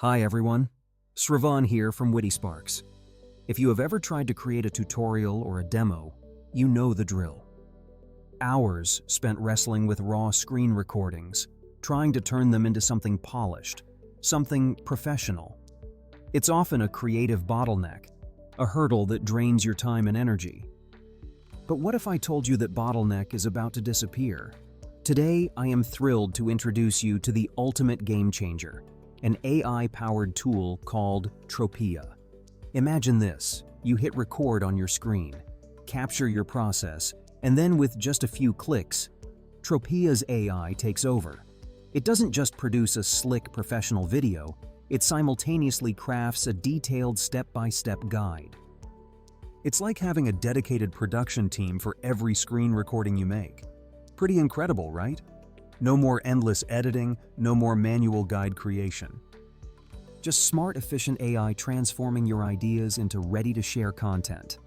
Hi everyone, Sravan here from WittySparks. If you have ever tried to create a tutorial or a demo, you know the drill. Hours spent wrestling with raw screen recordings, trying to turn them into something polished, something professional. It's often a creative bottleneck, a hurdle that drains your time and energy. But what if I told you that bottleneck is about to disappear? Today, I am thrilled to introduce you to the ultimate game changer, an AI-powered tool called Tropia. Imagine this: you hit record on your screen, capture your process, and then with just a few clicks, Tropia's AI takes over. It doesn't just produce a slick professional video, it simultaneously crafts a detailed step-by-step guide. It's like having a dedicated production team for every screen recording you make. Pretty incredible, right? No more endless editing, no more manual guide creation. Just smart, efficient AI transforming your ideas into ready-to-share content.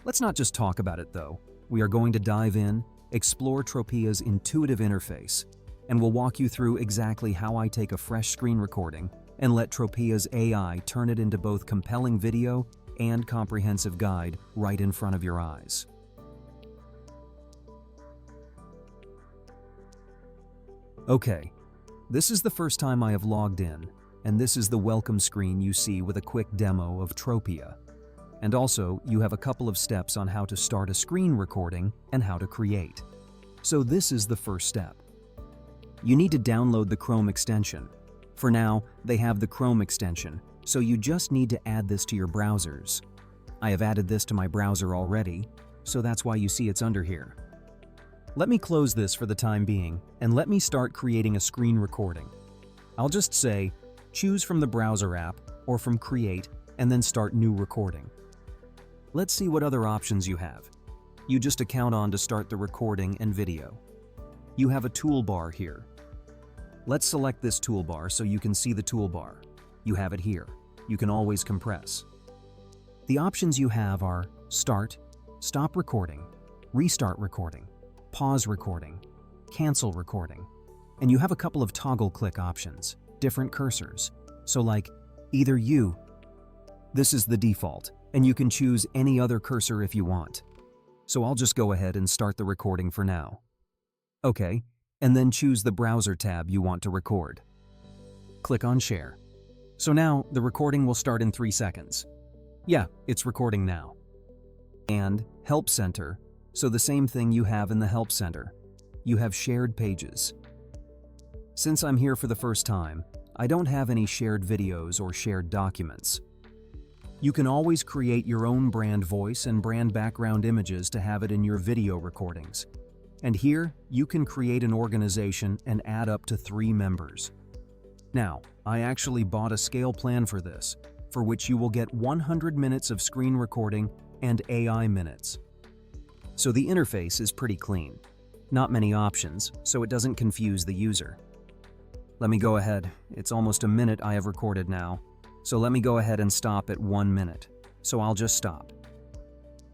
Let's not just talk about it though. We are going to dive in, explore Tropia's intuitive interface, and we'll walk you through exactly how I take a fresh screen recording and let Tropia's AI turn it into both compelling video and comprehensive guide right in front of your eyes. Okay, this is the first time I have logged in, and this is the welcome screen you see with a quick demo of Tropia. And also, you have a couple of steps on how to start a screen recording and how to create. So this is the first step. You need to download the Chrome extension. For now, they have the Chrome extension, so you just need to add this to your browsers. I have added this to my browser already, so that's why you see it's under here. Let me close this for the time being, and let me start creating a screen recording. I'll just say, choose from the browser app or from Create, and then start new recording. Let's see what other options you have. You just account on to start the recording and video. You have a toolbar here. Let's select this toolbar so you can see the toolbar. You have it here. You can always compress. The options you have are Start, Stop Recording, Restart Recording, Pause Recording, Cancel Recording, and you have a couple of toggle click options, different cursors. So like, either you. This is the default, and you can choose any other cursor if you want. So I'll just go ahead and start the recording for now. Okay, and then choose the browser tab you want to record. Click on Share. So now, the recording will start in 3 seconds. Yeah, it's recording now. And Help Center. So the same thing you have in the Help Center. You have shared pages. Since I'm here for the first time, I don't have any shared videos or shared documents. You can always create your own brand voice and brand background images to have it in your video recordings. And here, you can create an organization and add up to 3 members. Now, I actually bought a scale plan for this, for which you will get 100 minutes of screen recording and AI minutes. So the interface is pretty clean. Not many options, so it doesn't confuse the user. Let me go ahead. It's almost a minute I have recorded now. So let me go ahead and stop at 1 minute. So I'll just stop.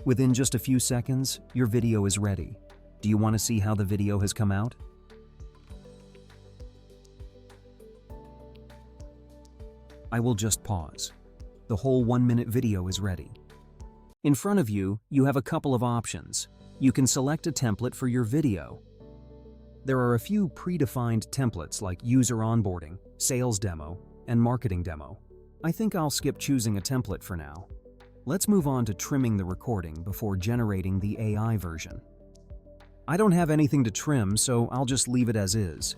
Within just a few seconds, your video is ready. Do you want to see how the video has come out? I will just pause. The whole 1-minute video is ready. In front of you, you have a couple of options. You can select a template for your video. There are a few predefined templates like user onboarding, sales demo, and marketing demo. I think I'll skip choosing a template for now. Let's move on to trimming the recording before generating the AI version. I don't have anything to trim, so I'll just leave it as is.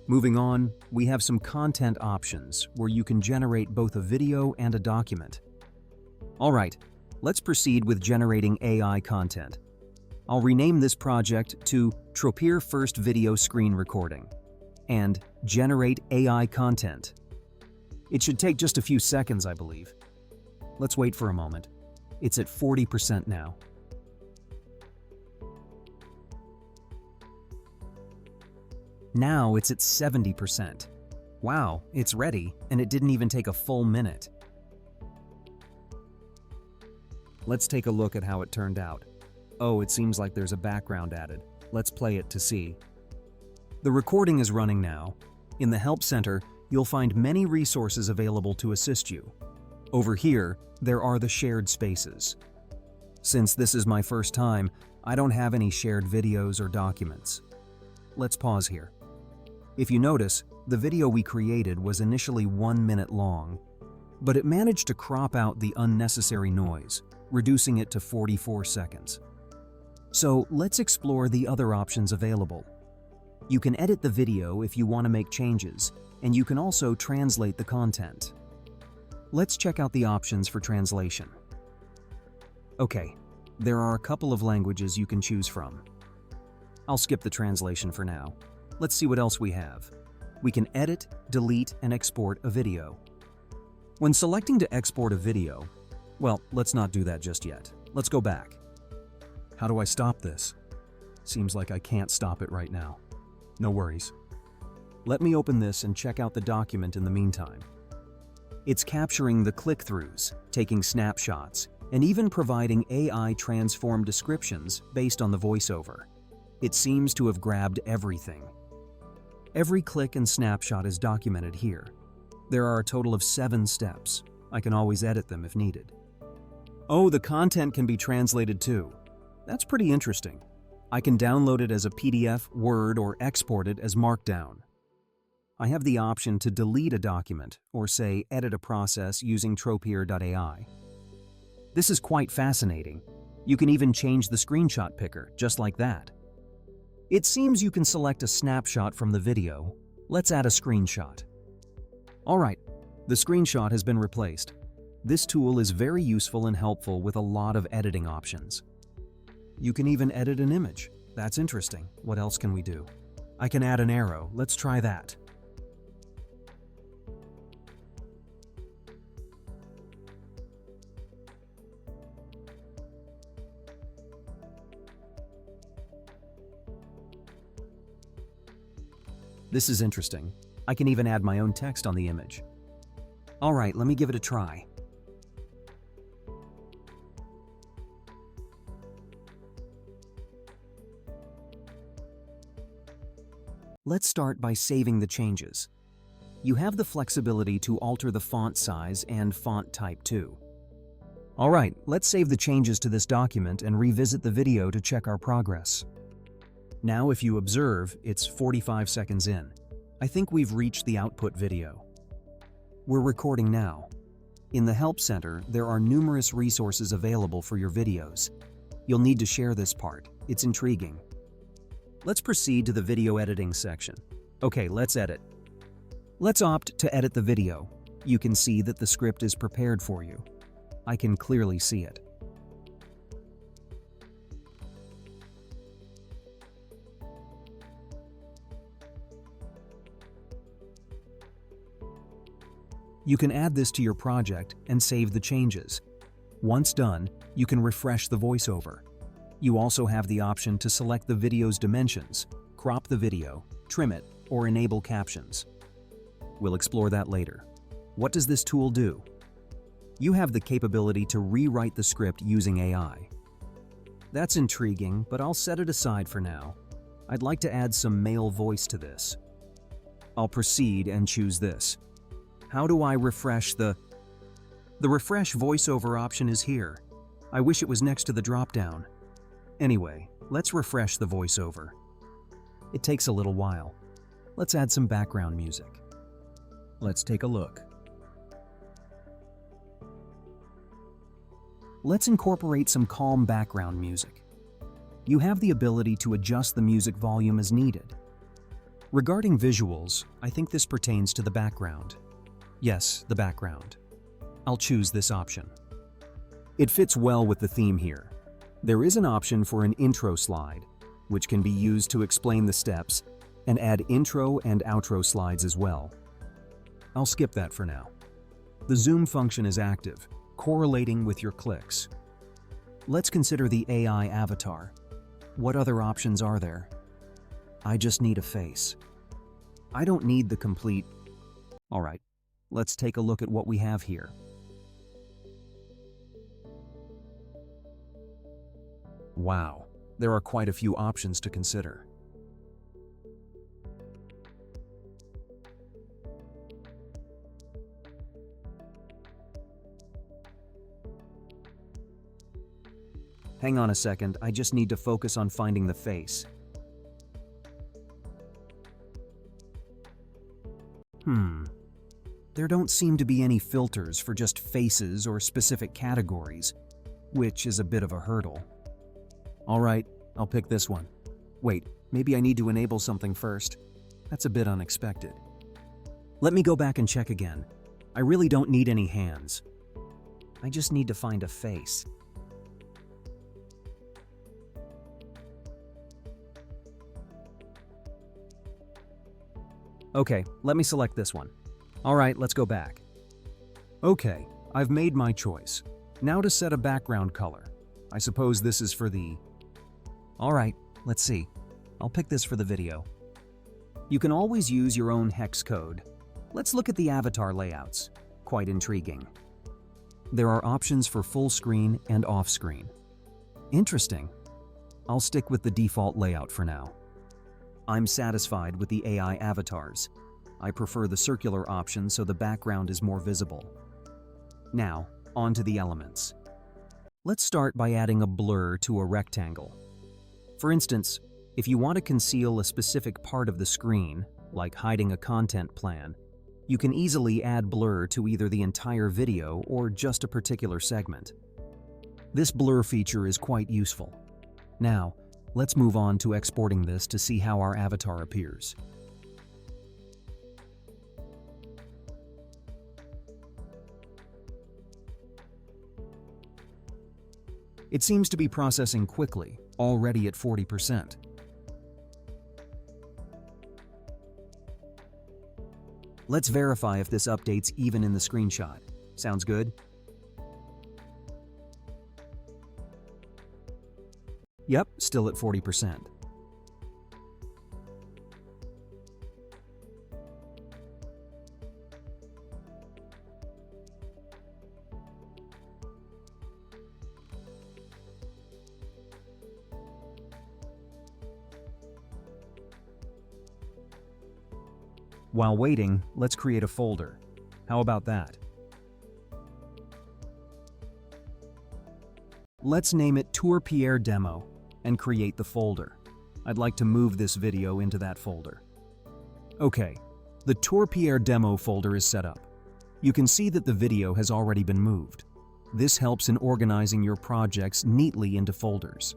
Moving on, we have some content options where you can generate both a video and a document. All right, let's proceed with generating AI content. I'll rename this project to Trupeer First Video Screen Recording and Generate AI Content. It should take just a few seconds, I believe. Let's wait for a moment. It's at 40% now. Now it's at 70%. Wow, it's ready, and it didn't even take a full minute. Let's take a look at how it turned out. Oh, it seems like there's a background added. Let's play it to see. The recording is running now. In the Help Center, you'll find many resources available to assist you. Over here, there are the shared spaces. Since this is my first time, I don't have any shared videos or documents. Let's pause here. If you notice, the video we created was initially 1 minute long, but it managed to crop out the unnecessary noise, reducing it to 44 seconds. So let's explore the other options available. You can edit the video if you want to make changes, and you can also translate the content. Let's check out the options for translation. Okay, there are a couple of languages you can choose from. I'll skip the translation for now. Let's see what else we have. We can edit, delete, and export a video. When selecting to export a video, well, let's not do that just yet. Let's go back. How do I stop this? Seems like I can't stop it right now. No worries. Let me open this and check out the document in the meantime. It's capturing the click-throughs, taking snapshots, and even providing AI transformed descriptions based on the voiceover. It seems to have grabbed everything. Every click and snapshot is documented here. There are a total of 7 steps. I can always edit them if needed. Oh, the content can be translated too. That's pretty interesting. I can download it as a PDF, Word, or export it as Markdown. I have the option to delete a document or say edit a process using Trupeer AI. This is quite fascinating. You can even change the screenshot picker just like that. It seems you can select a snapshot from the video. Let's add a screenshot. Alright, the screenshot has been replaced. This tool is very useful and helpful with a lot of editing options. You can even edit an image. That's interesting. What else can we do? I can add an arrow. Let's try that. This is interesting. I can even add my own text on the image. Alright, let me give it a try. Let's start by saving the changes. You have the flexibility to alter the font size and font type too. Alright, let's save the changes to this document and revisit the video to check our progress. Now if you observe, it's 45 seconds in. I think we've reached the output video. We're recording now. In the Help Center, there are numerous resources available for your videos. You'll need to share this part. It's intriguing. Let's proceed to the video editing section. Okay, let's edit. Let's opt to edit the video. You can see that the script is prepared for you. I can clearly see it. You can add this to your project and save the changes. Once done, you can refresh the voiceover. You also have the option to select the video's dimensions, crop the video, trim it, or enable captions. We'll explore that later. What does this tool do? You have the capability to rewrite the script using AI. That's intriguing, but I'll set it aside for now. I'd like to add some male voice to this. I'll proceed and choose this. How do I refresh the refresh voiceover option is here. I wish it was next to the drop-down. Anyway, let's refresh the voiceover. It takes a little while. Let's add some background music. Let's take a look. Let's incorporate some calm background music. You have the ability to adjust the music volume as needed. Regarding visuals, I think this pertains to the background. Yes, the background. I'll choose this option. It fits well with the theme here. There is an option for an intro slide, which can be used to explain the steps and add intro and outro slides as well. I'll skip that for now. The zoom function is active, correlating with your clicks. Let's consider the AI avatar. What other options are there? I just need a face. I don't need the complete... Alright, let's take a look at what we have here. Wow, there are quite a few options to consider. Hang on a second, I just need to focus on finding the face. There don't seem to be any filters for just faces or specific categories, which is a bit of a hurdle. Alright, I'll pick this one. Wait, maybe I need to enable something first. That's a bit unexpected. Let me go back and check again. I really don't need any hands. I just need to find a face. Okay, let me select this one. Alright, let's go back. Okay, I've made my choice. Now to set a background color. I suppose this is for the... Alright, let's see. I'll pick this for the video. You can always use your own hex code. Let's look at the avatar layouts. Quite intriguing. There are options for full screen and off screen. Interesting. I'll stick with the default layout for now. I'm satisfied with the AI avatars. I prefer the circular option so the background is more visible. Now, on to the elements. Let's start by adding a blur to a rectangle. For instance, if you want to conceal a specific part of the screen, like hiding a content plan, you can easily add blur to either the entire video or just a particular segment. This blur feature is quite useful. Now, let's move on to exporting this to see how our avatar appears. It seems to be processing quickly, already at 40%. Let's verify if this updates even in the screenshot. Sounds good? Yep, still at 40%. While waiting, let's create a folder. How about that? Let's name it Trupeer Demo and create the folder. I'd like to move this video into that folder. Okay, the Trupeer Demo folder is set up. You can see that the video has already been moved. This helps in organizing your projects neatly into folders.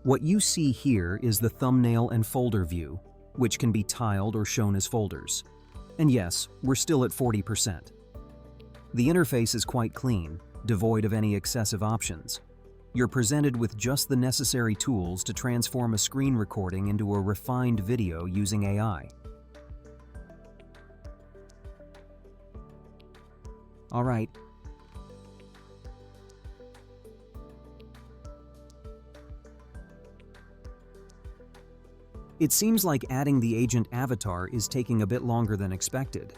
What you see here is the thumbnail and folder view, which can be tiled or shown as folders. And yes, we're still at 40%. The interface is quite clean, devoid of any excessive options. You're presented with just the necessary tools to transform a screen recording into a refined video using AI. All right. It seems like adding the agent avatar is taking a bit longer than expected.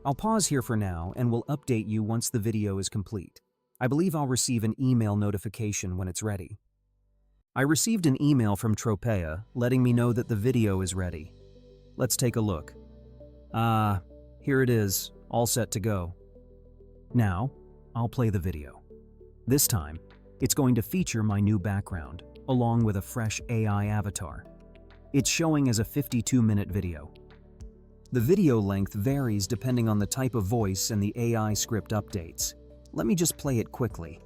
I'll pause here for now and will update you once the video is complete. I believe I'll receive an email notification when it's ready. I received an email from Tropia letting me know that the video is ready. Let's take a look. Here it is, all set to go. Now, I'll play the video. This time, it's going to feature my new background, along with a fresh AI avatar. It's showing as a 52-minute video. The video length varies depending on the type of voice and the AI script updates. Let me just play it quickly.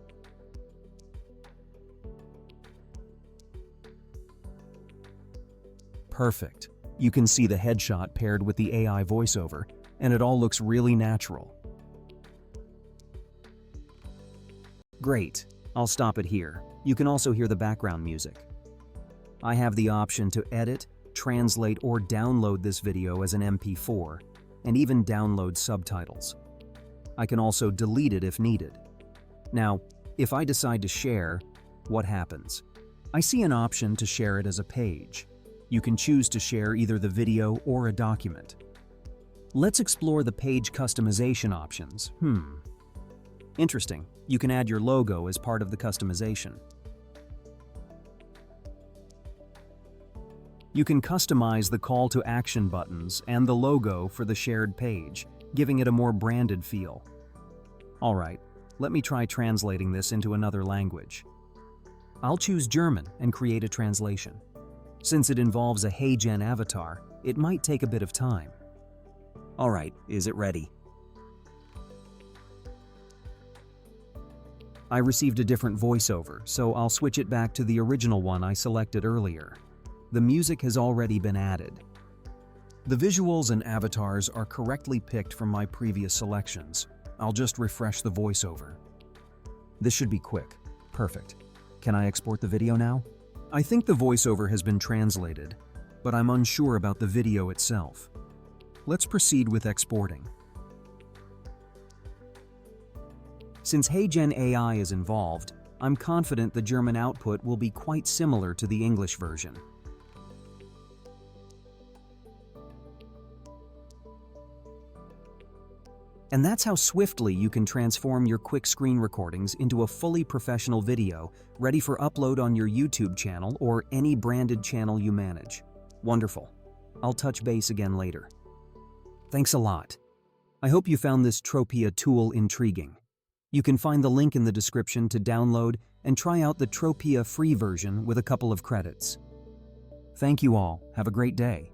Perfect. You can see the headshot paired with the AI voiceover, and it all looks really natural. Great. I'll stop it here. You can also hear the background music. I have the option to edit, translate, or download this video as an MP4, and even download subtitles. I can also delete it if needed. Now, if I decide to share, what happens? I see an option to share it as a page. You can choose to share either the video or a document. Let's explore the page customization options. Interesting. You can add your logo as part of the customization. You can customize the call to action buttons and the logo for the shared page, giving it a more branded feel. Alright, let me try translating this into another language. I'll choose German and create a translation. Since it involves a HeyGen avatar, it might take a bit of time. Alright, is it ready? I received a different voiceover, so I'll switch it back to the original one I selected earlier. The music has already been added. The visuals and avatars are correctly picked from my previous selections. I'll just refresh the voiceover. This should be quick. Perfect. Can I export the video now? I think the voiceover has been translated, but I'm unsure about the video itself. Let's proceed with exporting. Since HeyGen AI is involved, I'm confident the German output will be quite similar to the English version. And that's how swiftly you can transform your quick screen recordings into a fully professional video ready for upload on your YouTube channel or any branded channel you manage. Wonderful. I'll touch base again later. Thanks a lot. I hope you found this Tropia tool intriguing. You can find the link in the description to download and try out the Tropia free version with a couple of credits. Thank you all. Have a great day.